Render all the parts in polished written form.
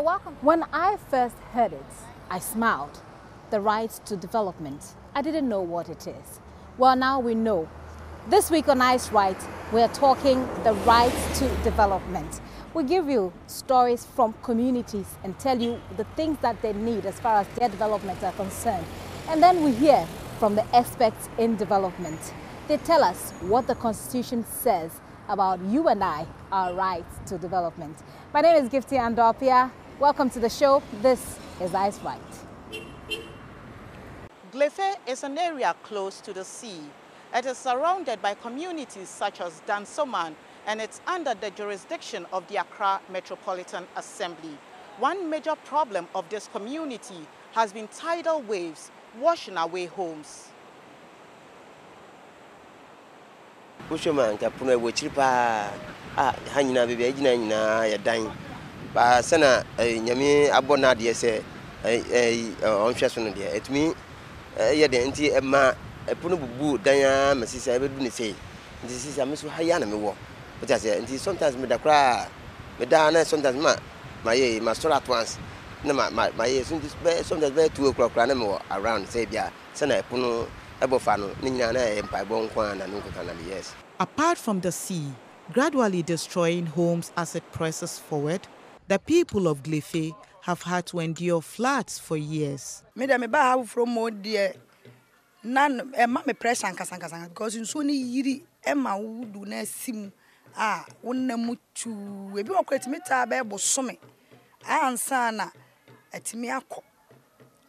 welcome. When I first heard it, I smiled. The right to development. I didn't know what it is. Well, now we know. This week on EyesRight, we're talking the right to development. We give you stories from communities and tell you the things that they need as far as their development are concerned. And then we hear from the experts in development. They tell us what the Constitution says about you and I, our right to development. My name is Gifty Andopia. Welcome to the show. This is EyesRight. Glefe is an area close to the sea. It is surrounded by communities such as Dansoman, and it's under the jurisdiction of the Accra Metropolitan Assembly. One major problem of this community has been tidal waves washing away homes. Bushman, Capuna, which hanging a baby, a dime. But Sana, Yami Abonadia say, on Chassonadia. It me, yet the anti Emma, a Punabu, Diana, Mrs. Everybody say, this is a Miss Hayana war. But I say, sometimes me the cry, Madonna, sometimes my soul at once. No, my ears, sometimes by 2 o'clock around Sabia, Sana Puno. Apart from the sea, gradually destroying homes as it presses forward, the people of Glefe have had to endure floods for years. Madam, I have from more dear none a mammy press and Casanca because in Sony Yiri Emma would do not seem one mutu, a bureaucrat meta bebo summit. I answer at Miako.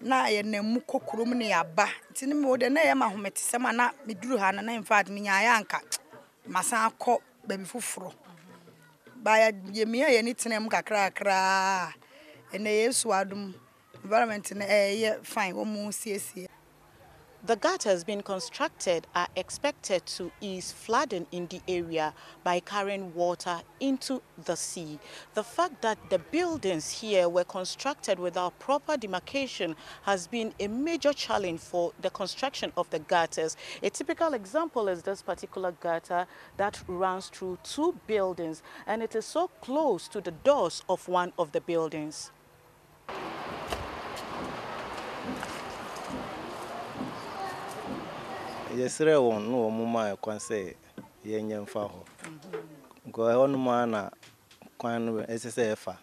Na ye na muko kurom ne yaba ntini me wode na ye ma homete sema na meduru ha na in fact me nya anka masan akọ baby foforo ba ye me ye ni tenem kakra kra ene yesu adum environment na ye fine wo mu siesie. The gutters being constructed are expected to ease flooding in the area by carrying water into the sea. The fact that the buildings here were constructed without proper demarcation has been a major challenge for the construction of the gutters. A typical example is this particular gutter that runs through 2 buildings, and it is so close to the doors of one of the buildings. Yesterday, one no mama can say, Yen Faho. Go on, mana, quan SSF.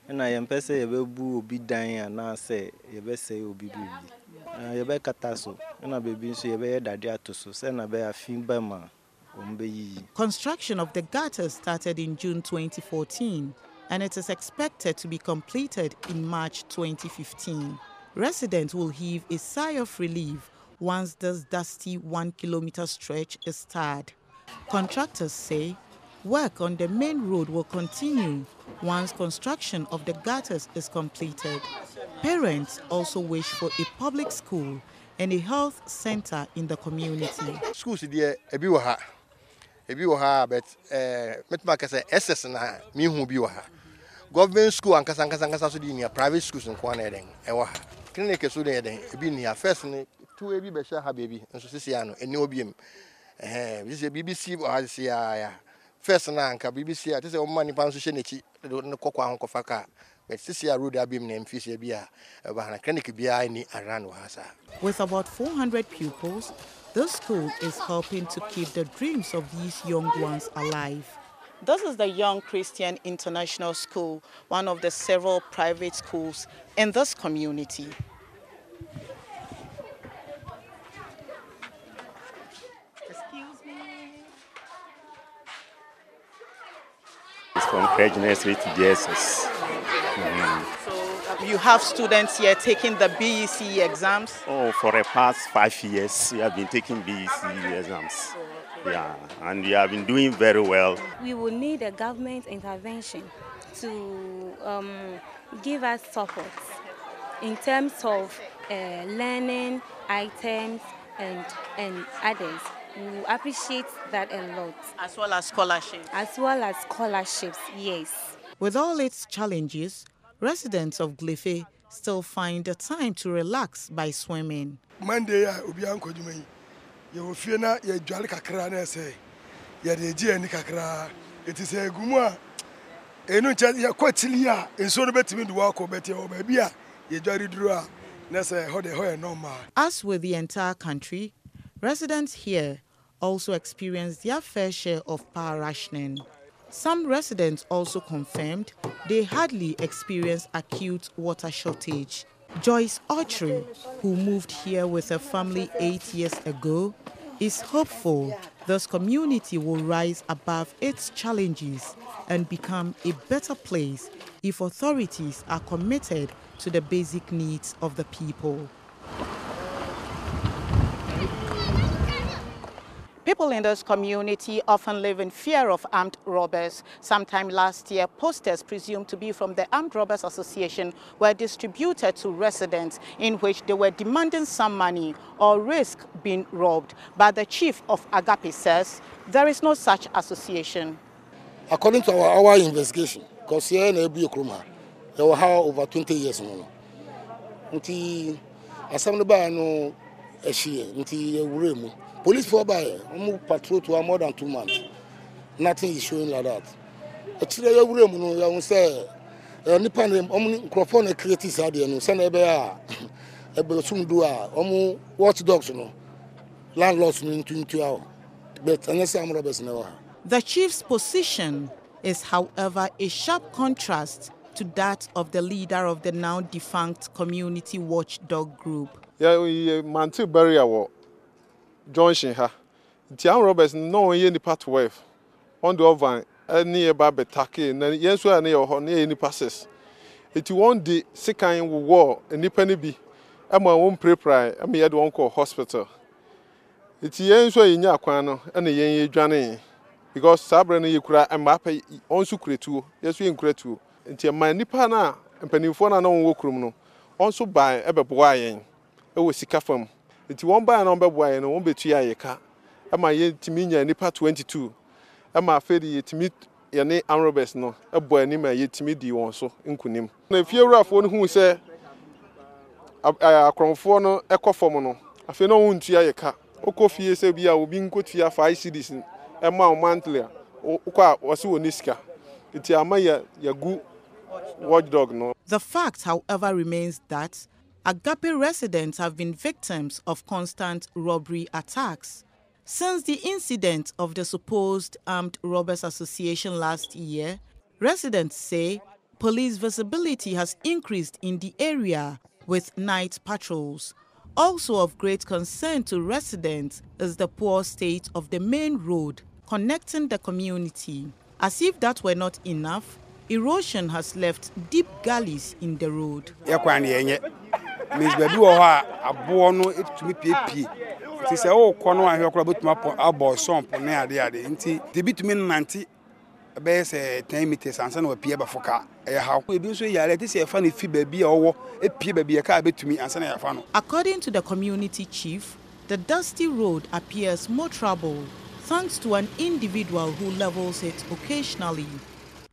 And I am Pesse, a baby be dying, and now say, you best say, you be baby. You better catasso, and I be so you better that to send a bear fin bema. Construction of the gutter started in June 2014, and it is expected to be completed in March 2015. Residents will heave a sigh of relief once this dusty 1-kilometer stretch is tarred. Contractors say work on the main road will continue once construction of the gutters is completed. Parents also wish for a public school and a health center in the community. Schools there ebi wo ha but metma say SS na me hu bi wo ha. Government school and kasa so di private schools nko na den e wo ha. Clinic so den ebi ni first ni two ebi be sha ha baby nso sisia no eni obiem this is BBC or ya first na anka BBC ate say o mani pan so hye nechi ne kokwa ho kofa ka but sisia road abiem na mfisi bia e ba na clinic bia ni around wasa. With about 400 pupils, this school is helping to keep the dreams of these young ones alive. This is the Young Christian International School, one of the several private schools in this community. It's from EyesRight to EyesRight. So you have students here taking the BEC exams? Oh, for the past 5 years, we have been taking BEC exams. Yeah, and we have been doing very well. We will need a government intervention to give us support in terms of learning items and others. We appreciate that a lot. As well as scholarships? As well as scholarships, yes. With all its challenges, residents of Glefe still find the time to relax by swimming. Monday, you feel not your jolly kakra, say, Yadi Kakra. It is a gumwa. enu nche ya kwatili a enso no betimi do akọ beti o ba bia ye dware duru a na say ho de ho e normal. As with the entire country, residents here also experience their fair share of power rationing. Some residents also confirmed they hardly experience acute water shortage. Joyce Autry, who moved here with her family 8 years ago, is hopeful this community will rise above its challenges and become a better place if authorities are committed to the basic needs of the people. People in this community often live in fear of armed robbers. Sometime last year, posters presumed to be from the Armed Robbers Association were distributed to residents in which they were demanding some money or risk being robbed. But the chief of Agape says there is no such association. According to our investigation, because here in Ebi Okroma, there were over 20 years now. Until assembly by no until police for by patrol to more than 2 months. Nothing is showing like that. Actually, you say Nipan microphone creative side no send ebe sum do a watchdogs no landlords into our but unless I'm robbers never. The chief's position is, however, a sharp contrast to that of the leader of the now defunct community watchdog group. Yeah, we mantle barrier Junction ha. The armed robbers no any part wave. On the oven, any about betake, and yes, we are near any passes. It won't the second war, any penny be. I'm my own pre-pri, I'm here to uncle hospital. It's yes, we in Yaquano, and the yen journey. Because Sabrina, you cry and map on sucre too. Yes, we incre too. Until my nipana and penifona no work room no. Also buy a boy. It was sick from. It won't buy a number boy and won't be 2 years. Am I yet to mean your nipa 22? Am I afraid yet to meet your name Arabes no? A boy name yet to meet you also in Kunim. If you're rough one who say a chromophone echo formono, I feel no one to your car. O coffee say we are being good for 5 cities. A mount monthly or was you niska. It's a maya your good watchdog no. The fact, however, remains that Agape residents have been victims of constant robbery attacks. Since the incident of the supposed Armed Robbers Association last year, residents say police visibility has increased in the area with night patrols. Also of great concern to residents is the poor state of the main road connecting the community. As if that were not enough, erosion has left deep gullies in the road. Miss Baby or abono it to me PP. It is all corner I hear about my abo son near the other. The bitumen nanti a base 10 meters and son of Pierre Bafoka. How we do so, yeah, let us say a funny fee baby or a pea baby a car bit to me and son of fun. According to the community chief, the dusty road appears more trouble thanks to an individual who levels it occasionally.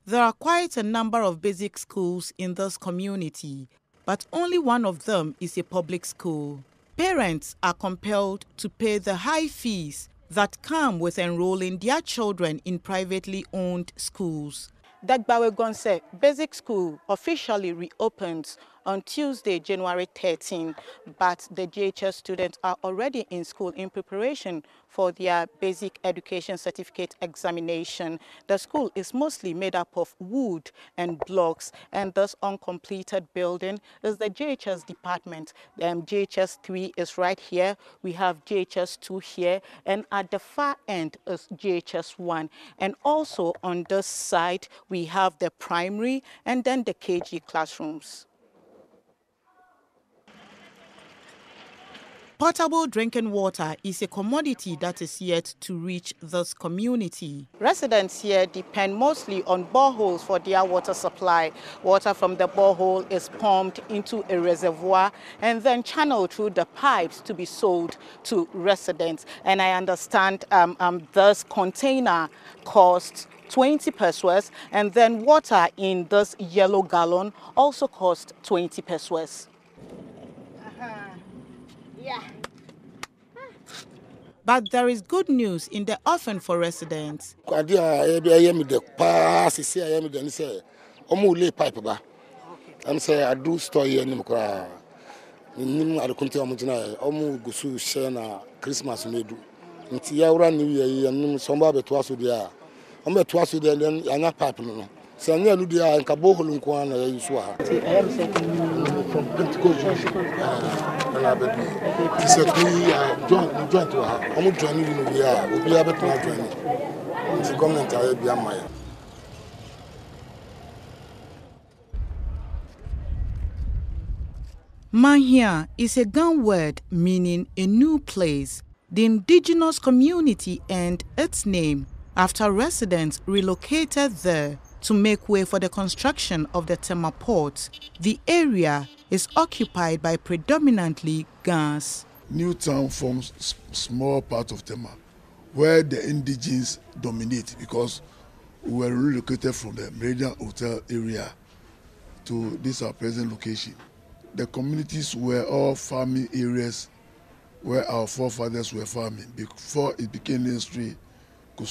There are quite a number of basic schools in this community, but only one of them is a public school. Parents are compelled to pay the high fees that come with enrolling their children in privately owned schools. Dagbawe Gonse Basic School officially reopens on Tuesday, January 13, but the JHS students are already in school in preparation for their basic education certificate examination. The school is mostly made up of wood and blocks, and this uncompleted building is the JHS department. JHS 3 is right here. We have JHS 2 here, and at the far end is JHS 1. And also on this side, we have the primary and then the KG classrooms. Potable drinking water is a commodity that is yet to reach this community. Residents here depend mostly on boreholes for their water supply. Water from the borehole is pumped into a reservoir and then channeled through the pipes to be sold to residents. And I understand this container costs 20 pesos, and then water in this yellow gallon also costs 20 pesos. Yeah. But there is good news in the offering for residents. I do store here in I continue Christmas made. New Year and somebody to us with the I'm at twice with the other pipe. So I knew the and Cabo Holunquan. I am saying from Pentecost. And I bet he said, we join to her. I'm joining you. We'll be able to join. It's a government. I be on my. Mahia is a Gan word meaning a new place. The indigenous community earned its name after residents relocated there to make way for the construction of the Tema port. The area is occupied by predominantly Gans. New town forms small part of Tema, where the indigenes dominate because we were relocated from the Meridian Hotel area to this our present location. The communities were all farming areas where our forefathers were farming before it became necessary to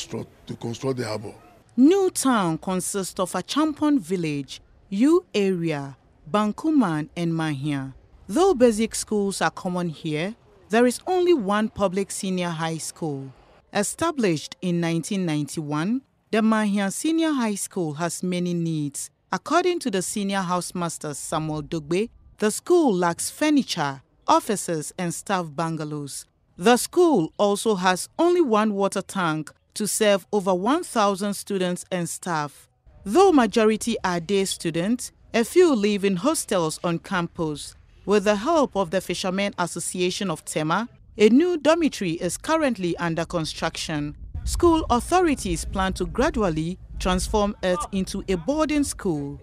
construct the harbour. New town consists of a Champon village, U area, Bankuman and Mahia. Though basic schools are common here, there is only one public senior high school. Established in 1991, the Mahia Senior High School has many needs. According to the senior housemaster Samuel Dogbe, the school lacks furniture, offices and staff bungalows. The school also has only one water tank to serve over 1,000 students and staff. Though majority are day students, a few live in hostels on campus. With the help of the Fishermen Association of Tema, a new dormitory is currently under construction. School authorities plan to gradually transform it into a boarding school.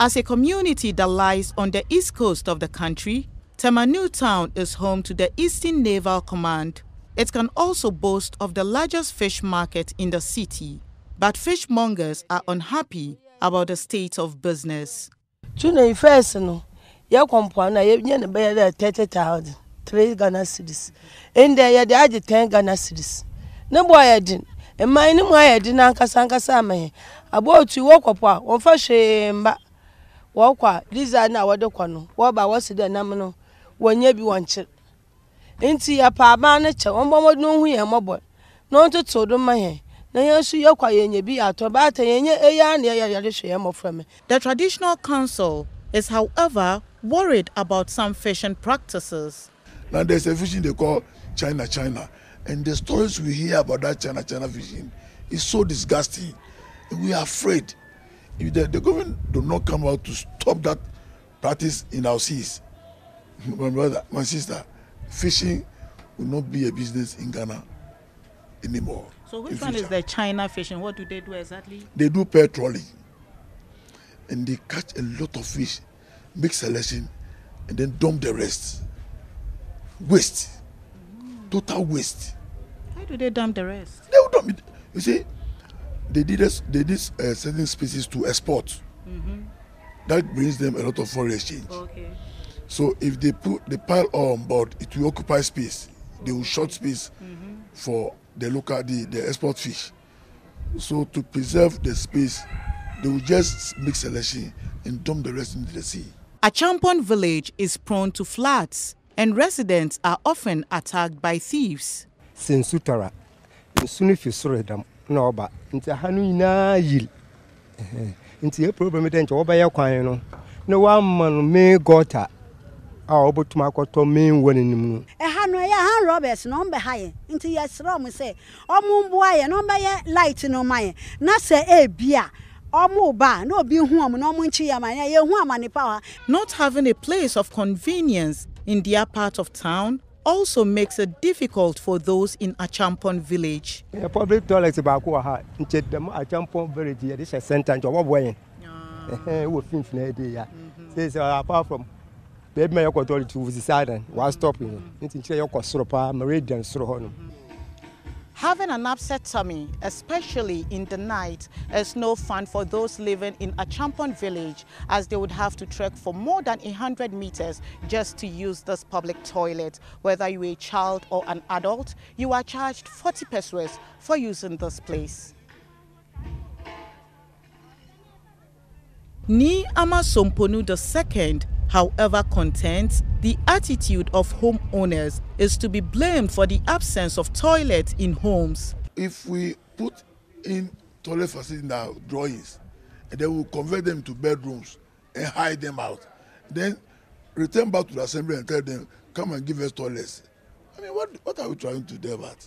As a community that lies on the east coast of the country, Tema New Town is home to the Eastern Naval Command. It can also boast of the largest fish market in the city. But fishmongers are unhappy about the state of business. June first, no, your compound, I have never 30,000, 3 Ghana cedis. And there, the other 10 Ghana cedis. No boy, I didn't. And my name, I didn't Ankasanka Same. About you walk up, one for shame, but walk, these are now what the corner. What about what's the nominal when you be one chip? Inti ya pa manager, one more no here, mobile. No to told my hair. The traditional council is, however, worried about some fishing practices. Now there's a fishing they call China, and the stories we hear about that China fishing is so disgusting. And we are afraid if the government do not come out to stop that practice in our seas. My brother, my sister, fishing will not be a business in Ghana anymore. So which one is the China fishing? What do they do exactly? They do pair trawling. And they catch a lot of fish, make selection, and then dump the rest. Waste. Total waste. Why do they dump the rest? They will dump it. You see, they did certain species to export. That brings them a lot of foreign exchange. Okay. So if they put the pile on board, it will occupy space. They will short space for the local, the export fish. So to preserve the space, they will just make selection and dump the rest into the sea. Achampon village is prone to floods, and residents are often attacked by thieves. Sensutara, sunifi suredam, noba, into Hanuna yil. Into a problem with Obaya Quino. No one man may gota. Our but Marco main winning. A Hanoya Roberts, no behind. Into yes, Rom say, O Mumboy, no by light no my. Not say a beer. Or moba, no be home, no munchia, my woman power. Not having a place of convenience in their part of town also makes it difficult for those in Achampon village. A public toilet about Kuaha, instead them Achampon village, this is a sentence of way. We're finishing says apart from baby, my authority to the side while stopping. It's in your Sropa, Meridian Srohon. Having an upset tummy, especially in the night, is no fun for those living in a Champon village, as they would have to trek for more than 100 meters just to use this public toilet. Whether you're a child or an adult, you are charged 40 pesos for using this place. Ni Amasomponu II, however, contends the attitude of homeowners is to be blamed for the absence of toilets in homes. If we put in toilet facilities in our drawings, and then we'll convert them to bedrooms and hide them out, then return back to the assembly and tell them, come and give us toilets. I mean, what are we trying to do about?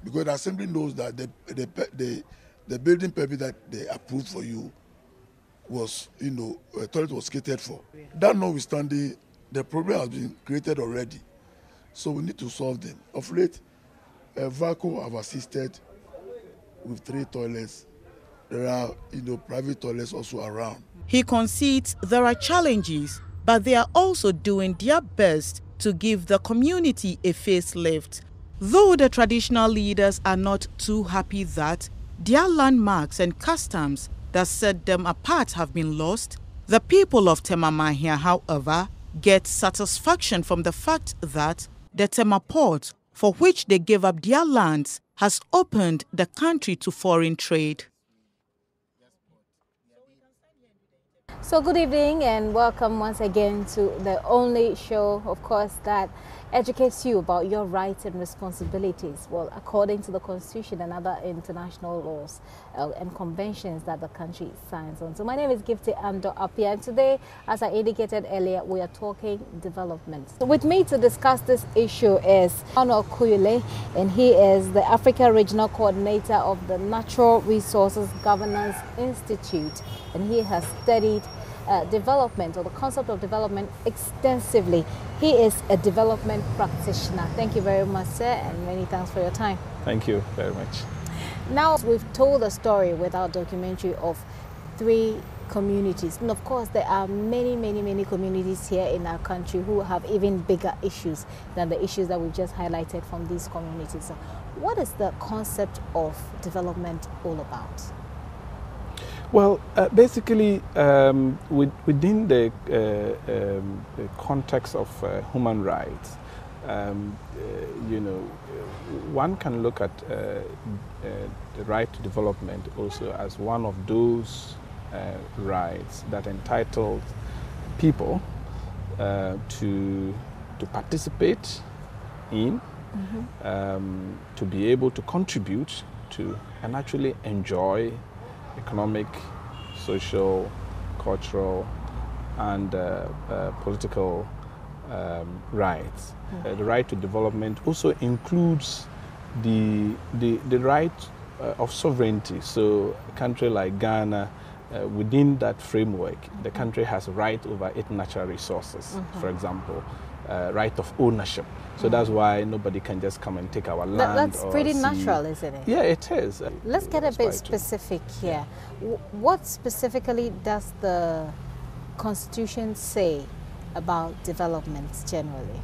Because the assembly knows that the building permit that they approved for you was, a toilet was catered for. That notwithstanding, the problem has been created already. So we need to solve them. Of late, VACO have assisted with 3 toilets. There are, private toilets also around. He concedes there are challenges, but they are also doing their best to give the community a facelift. Though the traditional leaders are not too happy that their landmarks and customs that set them apart have been lost, the people of Tema Mahia, however, get satisfaction from the fact that the Tema port, for which they gave up their lands, has opened the country to foreign trade. So good evening and welcome once again to the only show, of course, that educates you about your rights and responsibilities, well, according to the Constitution and other international laws and conventions that the country signs on. So my name is Gifty Ando Apia, and today, as I indicated earlier, we are talking development. So with me to discuss this issue is Ono Kuyule, and he is the Africa Regional Coordinator of the Natural Resources Governance Institute, and he has studied development, or the concept of development, extensively. He is a development practitioner. Thank you very much, sir, and many thanks for your time. Thank you very much. Now, we've told a story with our documentary of 3 communities, and of course there are many communities here in our country who have even bigger issues than the issues that we just highlighted from these communities. So what is the concept of development all about? Well, basically, within the context of human rights, one can look at the right to development also as one of those rights that entitle people to participate in, to be able to contribute to, and actually enjoy economic, social, cultural, and political rights. The right to development also includes the right of sovereignty. So a country like Ghana, within that framework, the country has a right over its natural resources, for example, right of ownership. So that's why nobody can just come and take our land. That's pretty natural, isn't it? Yeah, it is. Let's get a bit specific here. What specifically does the Constitution say about development generally?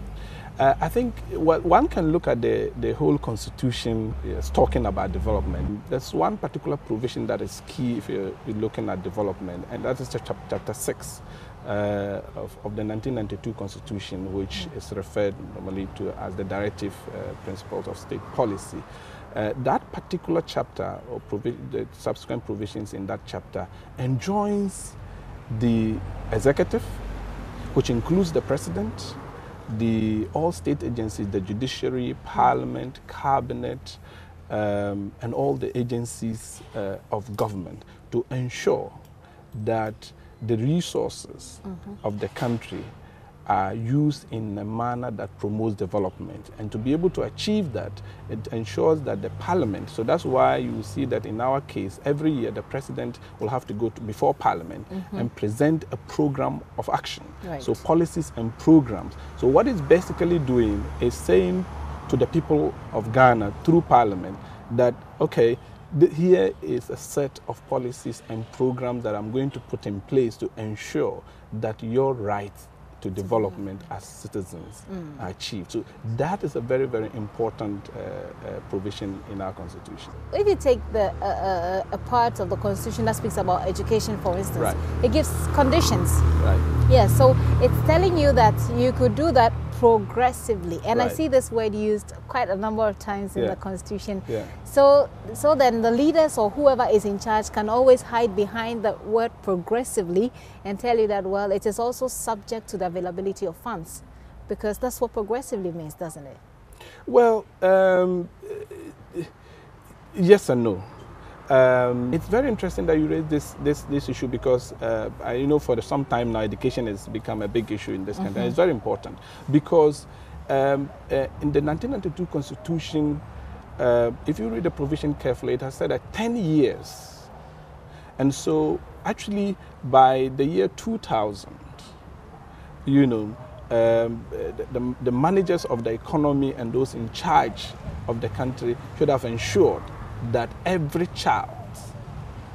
I think one can look at the whole Constitution is talking about development. There's one particular provision that is key if you're looking at development, and that is chapter 6 of the 1992 Constitution, which is referred normally to as the Directive Principles of State Policy. That particular chapter, or the subsequent provisions in that chapter, enjoins the executive, which includes the president, all state agencies, the judiciary, parliament, cabinet, and all the agencies of government, to ensure that the resources of the country are used in a manner that promotes development. And to be able to achieve that, it ensures that the parliament, so that's why you see that in our case, every year the president will have to go before parliament and present a program of action. Right. So policies and programs. So what it's basically doing is saying to the people of Ghana through parliament that, okay, here is a set of policies and programs that I'm going to put in place to ensure that your right to development as citizens are achieved. So that is a very, very important provision in our Constitution. If you take a part of the Constitution that speaks about education, for instance, right. It gives conditions. Right. Yeah, so it's telling you that you could do that progressively. And right. I see this word used quite a number of times in the Constitution. Yeah. So then the leaders or whoever is in charge can always hide behind the word progressively and tell you that, well, it is also subject to the availability of funds, because that's what progressively means, doesn't it? Well, yes and no. It's very interesting that you raised this issue, because for some time now education has become a big issue in this country. And it's very important because in the 1992 Constitution, if you read the provision carefully, it has said that 10 years. And so actually by the year 2000, the managers of the economy and those in charge of the country should have ensured that every child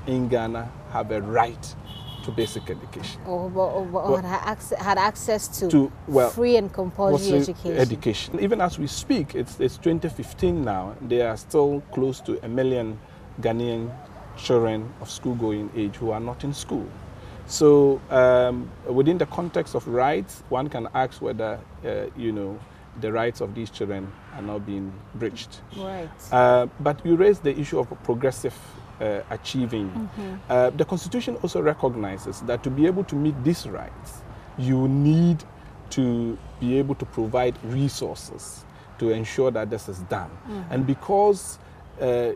in Ghana have a right to basic education. Had access to free and compulsory education. Even as we speak, it's 2015 now, there are still close to 1 million Ghanaian children of school-going age who are not in school. So within the context of rights, one can ask whether, the rights of these children are not being breached. Right. But you raised the issue of progressive achieving. The Constitution also recognizes that to be able to meet these rights, you need to be able to provide resources to ensure that this is done. And because the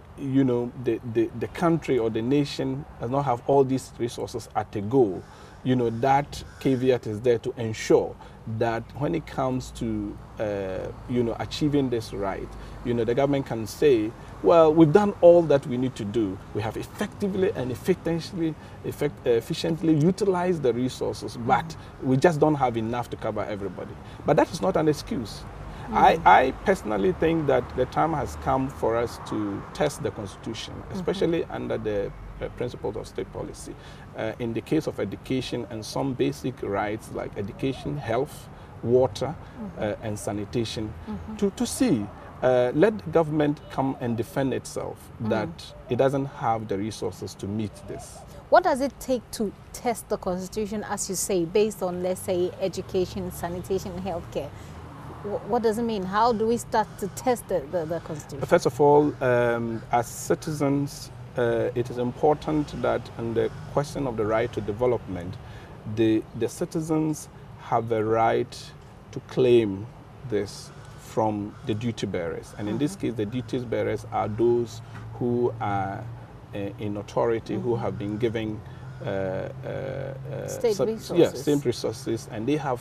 country or the nation does not have all these resources at a go, that caveat is there to ensure that when it comes to achieving this right, the government can say, well, we've done all that we need to do. We have effectively and efficiently utilized the resources, but we just don't have enough to cover everybody. But that is not an excuse. I personally think that the time has come for us to test the Constitution, especially under the principles of state policy. In the case of education and some basic rights like education, health, water, and sanitation, to see, let the government come and defend itself that it doesn't have the resources to meet this. What does it take to test the Constitution, as you say, based on, let's say, education, sanitation, and healthcare? What does it mean? How do we start to test the Constitution? First of all, as citizens, it is important that in the question of the right to development, the citizens have a right to claim this from the duty bearers. And in this case, the duty bearers are those who are in authority, who have been given state resources. Yeah, state resources, and they have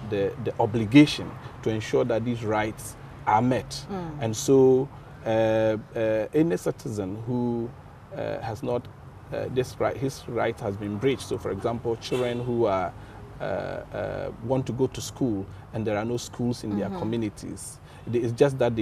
the obligation to ensure that these rights are met. And so any citizen who has not his right has been breached. So for example, children who are want to go to school and there are no schools in their communities. It's just that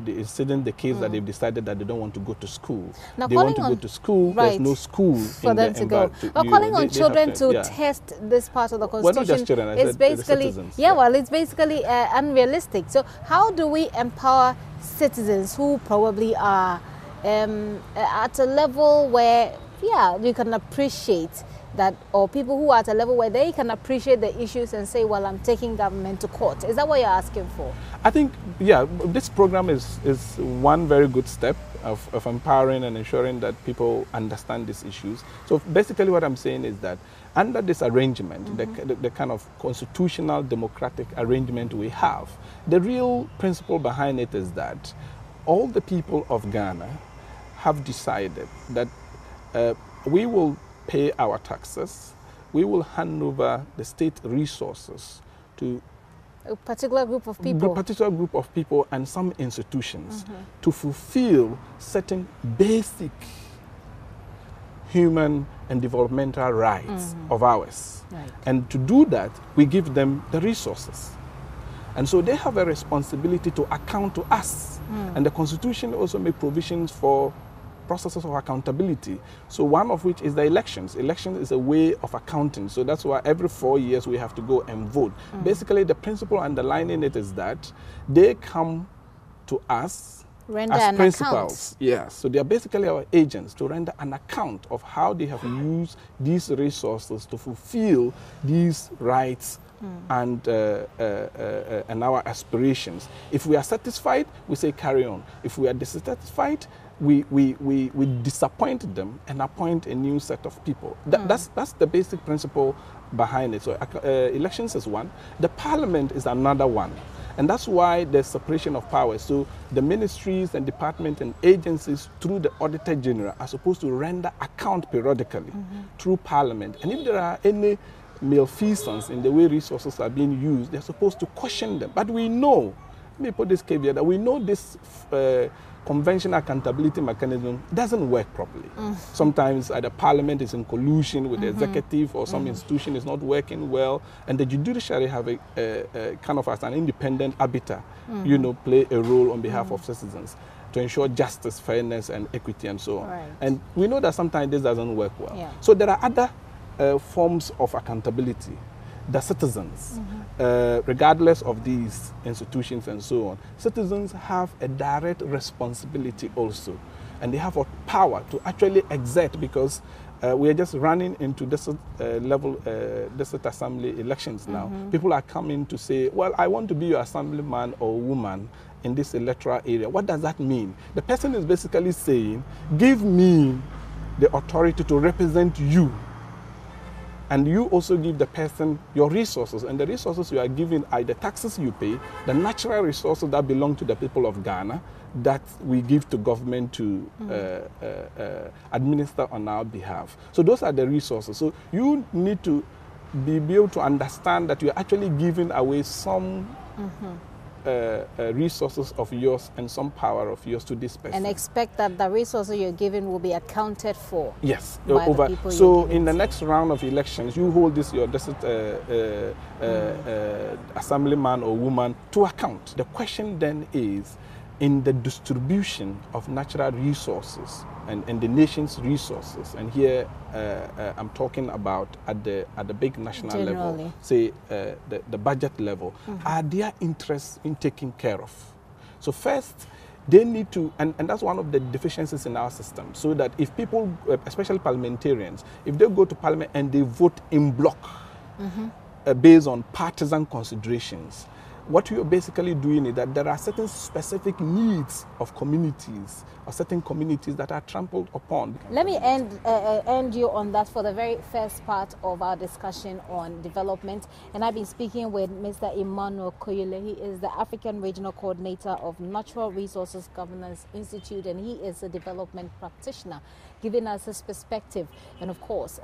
it's in the case that they've decided that they don't want to go to school. Now, they want to go to school, there's no school for them to go. But calling on children to test this part of the Constitution, well, not just children, is basically, well, it's basically unrealistic. So how do we empower citizens who probably are at a level where, you can appreciate that, or people who are at a level where they can appreciate the issues and say, well, I'm taking government to court? Is that what you're asking for? I think, this program is one very good step of empowering and ensuring that people understand these issues. So basically what I'm saying is that under this arrangement, the kind of constitutional democratic arrangement we have, the real principle behind it is that all the people of Ghana have decided that we will pay our taxes, we will hand over the state resources to a particular group of people, and some institutions to fulfill certain basic human and developmental rights of ours. Right. And to do that, we give them the resources. And so they have a responsibility to account to us. And the Constitution also makes provisions for processes of accountability. So one of which is the elections. Election is a way of accounting. So that's why every 4 years we have to go and vote. Basically, the principle underlying it is that they come to us render as an principals. Yes. So they are basically our agents to render an account of how they have used these resources to fulfill these rights and our aspirations. If we are satisfied, we say carry on. If we are dissatisfied, we disappoint them and appoint a new set of people. That's the basic principle behind it. So elections is one. The parliament is another one. And that's why there's separation of powers. So the ministries and departments and agencies through the Auditor General are supposed to render account periodically through parliament. And if there are any malfeasance in the way resources are being used, they're supposed to caution them. But we know, let me put this caveat, that we know this conventional accountability mechanism doesn't work properly. Sometimes the parliament is in collusion with the executive, or some institution is not working well, and the judiciary have a kind of as an independent arbiter, you know, play a role on behalf of citizens to ensure justice, fairness, and equity, and so on. Right. And we know that sometimes this doesn't work well. So there are other forms of accountability. The citizens, regardless of these institutions and so on, citizens have a direct responsibility also. And they have a power to actually exert, because we are just running into district district assembly elections now. People are coming to say, well, I want to be your assemblyman or woman in this electoral area. What does that mean? The person is basically saying, give me the authority to represent you. And you also give the person your resources, and the resources you are giving are the taxes you pay, the natural resources that belong to the people of Ghana that we give to government to administer on our behalf. So those are the resources. So you need to be able to understand that you're actually giving away some resources of yours and some power of yours to this person. And expect that the resources you're giving will be accounted for. Yes. By the people so in the next round of elections, you hold this your district assemblyman or woman to account. The question then is, in the distribution of natural resources and the nation's resources, and here I'm talking about at the big national level, say the budget level, are their interests in taken care of? So first, they need to, and that's one of the deficiencies in our system, so that if people, especially parliamentarians, if they go to parliament and they vote in block based on partisan considerations, what you're basically doing is that there are certain specific needs of communities, or certain communities that are trampled upon. Let me end you on that for the very first part of our discussion on development. And I've been speaking with Mr. Emmanuel Koyule. He is the African Regional Coordinator of Natural Resources Governance Institute, and he is a development practitioner, giving us his perspective, and of course,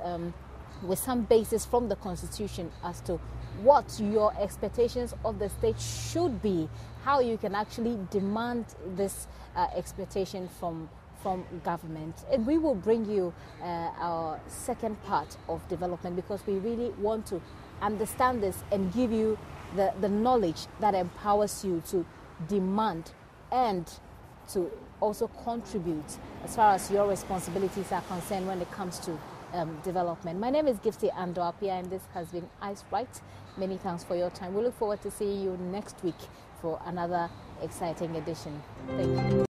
with some basis from the Constitution as to what your expectations of the state should be, how you can actually demand this expectation from government. And we will bring you our second part of development, because we really want to understand this and give you the knowledge that empowers you to demand and to also contribute as far as your responsibilities are concerned when it comes to development. My name is Gifty Ando-Apia, and this has been EyesRight. Many thanks for your time. We look forward to seeing you next week for another exciting edition. Thank you.